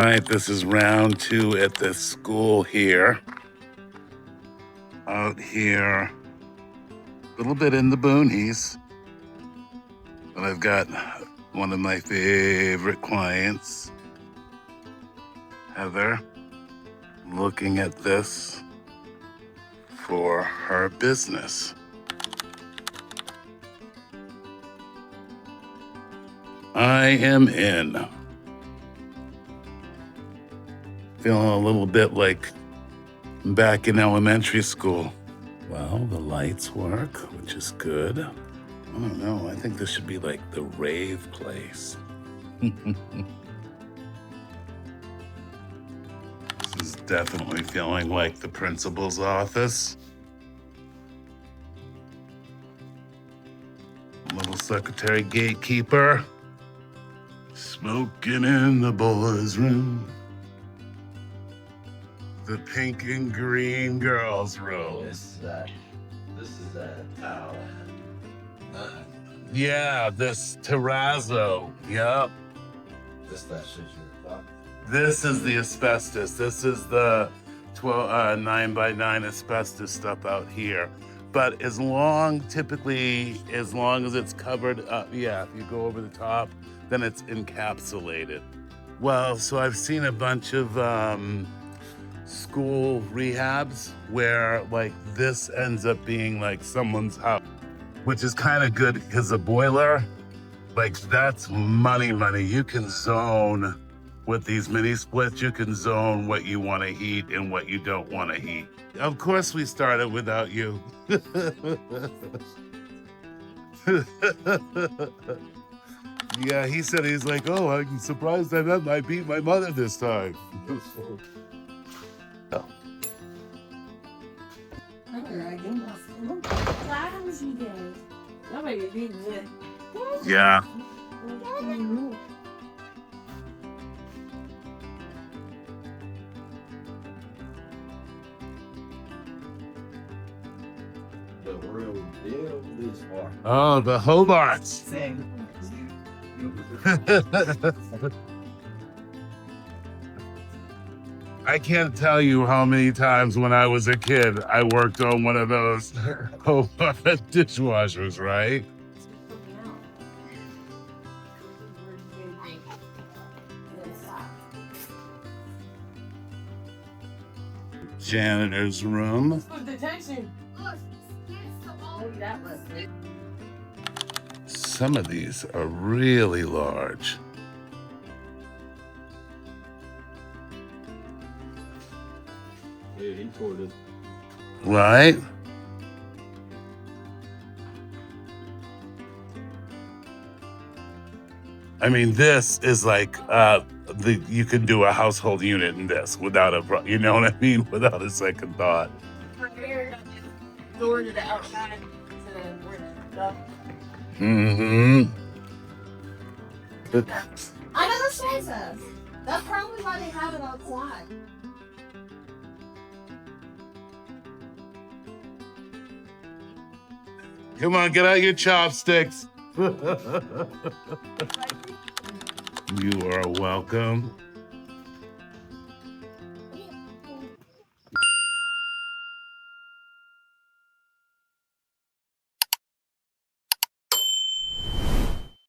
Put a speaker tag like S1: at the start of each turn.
S1: All right, this is round 2 at this school here. Out here, a little bit in the boonies. But I've got one of my favorite clients, Heather, looking at this for her business. I am in. Feeling a little bit like back in elementary school. Well, the lights work, which is good. I don't know, I think this should be like the rave place. This is definitely feeling like the principal's office. Little secretary gatekeeper. Smoking in the boys' room. The pink and green girls' room.
S2: This is a towel.
S1: Yeah, this terrazzo. Yep.
S2: That shit you're talking.
S1: This is the asbestos. This is the 9x9 asbestos stuff out here. But typically, as long as it's covered up, yeah, if you go over the top, then it's encapsulated. Well, so I've seen a bunch of school rehabs where like this ends up being like someone's house, which is kind of good because the boiler, like that's money. You can zone with these mini splits, you can zone what you want to heat and what you don't want to heat. Of course we started without you. Yeah, he said, he's like, oh, I'm surprised I beat my mother this time. Oh. Yeah.
S2: The real deal dishwasher.
S1: Oh, the Hobarts. I can't tell you how many times when I was a kid I worked on one of those Hobart dishwashers, right? Janitor's room. Some of these are really large.
S2: Yeah, he tore this.
S1: Right? I mean, this is like you can do a household unit in this without you know what I mean? Without a second thought.
S3: Door to the outside to where the stuff.
S1: Mm-hmm.
S3: I know the spaces. That's probably why they have it outside.
S1: Come on, get out your chopsticks. You are welcome.